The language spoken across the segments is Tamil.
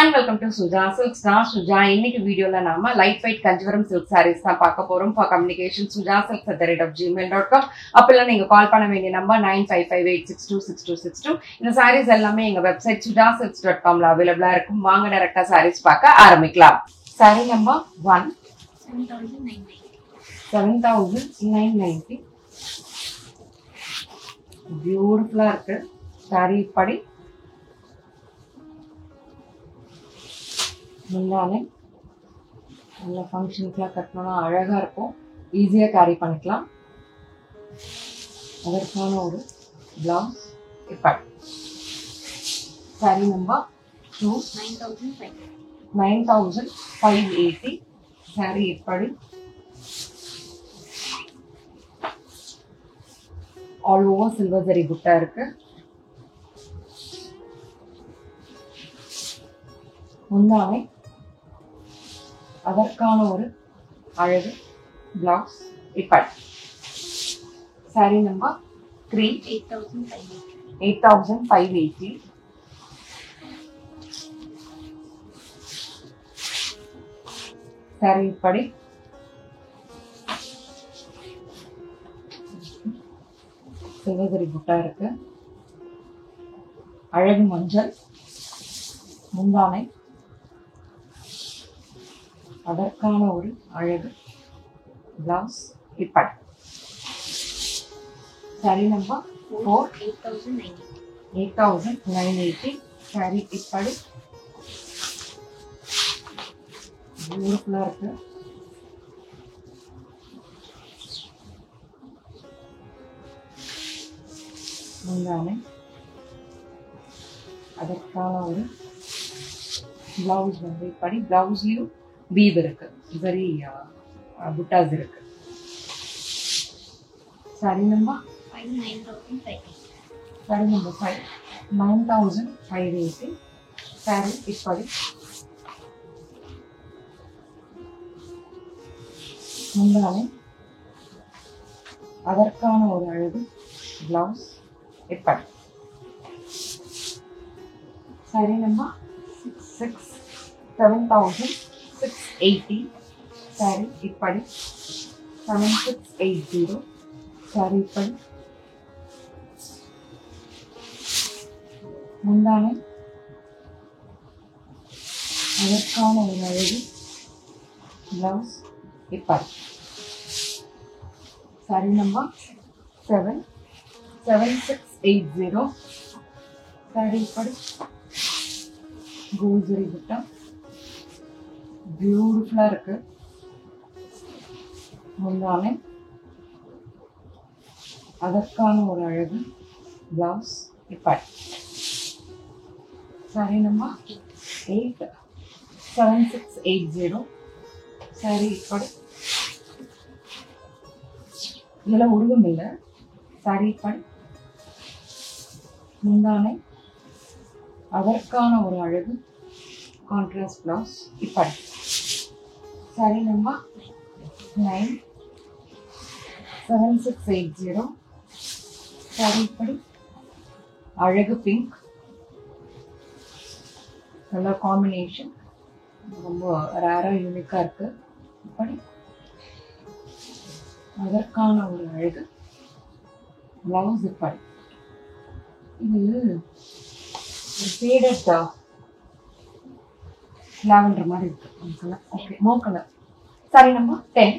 and welcome to Suja Silks. Suja இன்னைக்கு வீடியோல நாம light weight Kanjivaram silk sarees தான் பார்க்க போறோம். For communication sujasilks@gmail.com. அப்பல நீங்க கால் பண்ண வேண்டிய நம்பர் 9558626262. இந்த sarees எல்லாமே எங்க வெப்சைட் sujasilks.com ல அவேலபிளா இருக்கும். வாங்க டைரக்டா sarees பார்க்க ஆரம்பிக்கலாம். saree number 1 7990. பியூட்டிஃபுல்லா இருக்கு saree படி. முன்னாலே நல்ல ஃபங்க்ஷனுக்குலாம் கட்டணும்னா அழகா இருக்கும், ஈஸியா கேரி பண்ணிக்கலாம். அதற்கான ஒரு பிளவுஸ் இப்படி. Sorry number 9580. சாரி இப்படி ஆல் ஓவர் சில்வர் ஜரி புட்டா இருக்கு. முன்னாலே அதற்கான ஒரு அழகு பிளவுஸ் இப்படி. Sorry number 8580. சாரி இப்படி. சிவகரி புட்டா இருக்கு, அழகு மஞ்சள். முந்தானை அதற்கான ஒரு அழகு பிளவுஸ் இப்படி. Sorry number 8980. சாரி இப்படி பியூட்டிஃபுல்லா இருக்கு. முந்தானை அதற்கான ஒரு பிளவுஸ் வந்து இப்படி. பிளவுஸ்லயும் வீவ் இருக்கு, வெரி புட்டாஸ் இருக்கு. Sorry number 9580. சாரி இப்படி. முந்தானை அதற்கான ஒரு அழகு பிளவுஸ் இப்படி. Sorry number 7680. சாரி இப்படி. 7680. சாரி இப்படி. முந்தானை அதற்கான ஒரு அழகு பிளவுஸ் இப்படி. Sorry number 7680. சாரி இப்படி. கோல்ஜரி புட்டா பியூட்டிஃபுல்லா இருக்கு. முந்தானை அதற்கான ஒரு அழகு பிளவுஸ் இப்படி. Sorry number 7680. சாரி இப்படி. இதுல உருவம் இல்லை. சாரி இப்படி. முந்தானை அதற்கான ஒரு அழகு கான்ட்ராஸ்ட் பிளவுஸ் இப்படி. Sorry number 7680. சாரி இப்படி. அழகு பிங்க் கலர் காம்பினேஷன், ரொம்ப ரேரா யூனிக்கா இருக்கு. இப்படி அதற்கான ஒரு அழகு பிளவுஸ் இப்படி. இது ஃபேடட் லாவெண்டர் மாதிரி இருக்கு. ஓகே, மோ கலர். Sorry number 10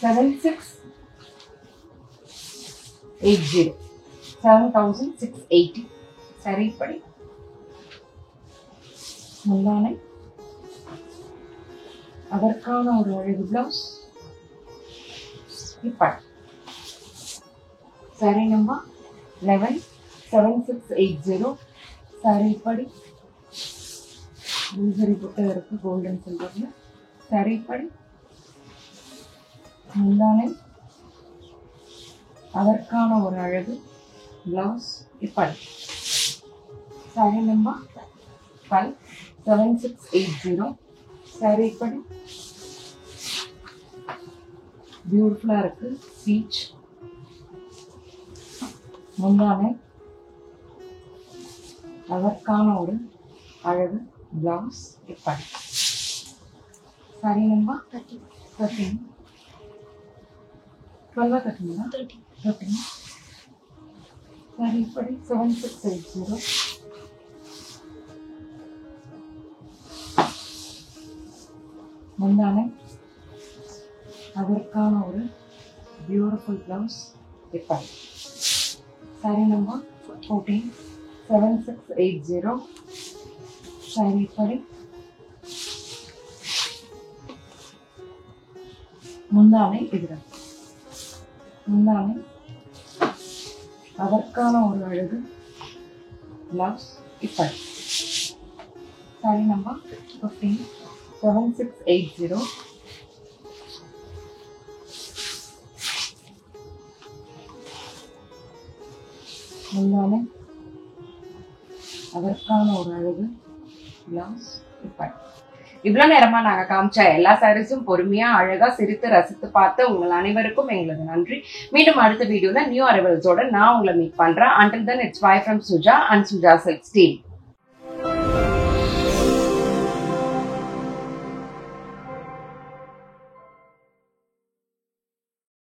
7680. 7680. சாரி இப்படி. முந்தானை அதற்கான ஒரு அழகு பிளவுஸ் இப்படி. Sorry number 117680. சாரி இப்படி. பூசரி புட்டா இருக்கு, கோல்டன் சில்வர்ல. சாரி இப்படி. முந்தானை அதற்கான ஒரு அழகு பிளவுஸ் இப்படி. Sorry number 7680. சாரி இப்படி. பியூட்டிஃபுல்லா இருக்கு, பீச். முந்தானை அதற்கான ஒரு அழகு பிளவுஸ் இப்படி. Sorry number 13. 12 13 13. சாரி இப்படி 7680. முந்தானை அதற்கான ஒரு பியூட்டிஃபுல் பிளவுஸ் இப்படி. Sorry number 14 7680. சாரி இப்படி. முந்தானை இதுதான். முந்தானை அதற்கான ஒரு அழகு பிளவுஸ் இப்படி. Sorry number 15 7680. முந்தானை அதற்கான ஒரு அழகு பிளவுஸ் இப்படி. இவ்வளவு நேரமா நாங்க காமிச்ச எல்லா சாரீஸும் பொறுமையா அழகா சிரித்து ரசித்து பார்த்து உங்கள் அனைவருக்கும் எங்களது நன்றி. மீண்டும் அடுத்த வீடியோல நியூ அரைவல்ஸோட நான் உங்களை மீட் பண்றேன். Until then, it's bye from Suja and Suja Silks team.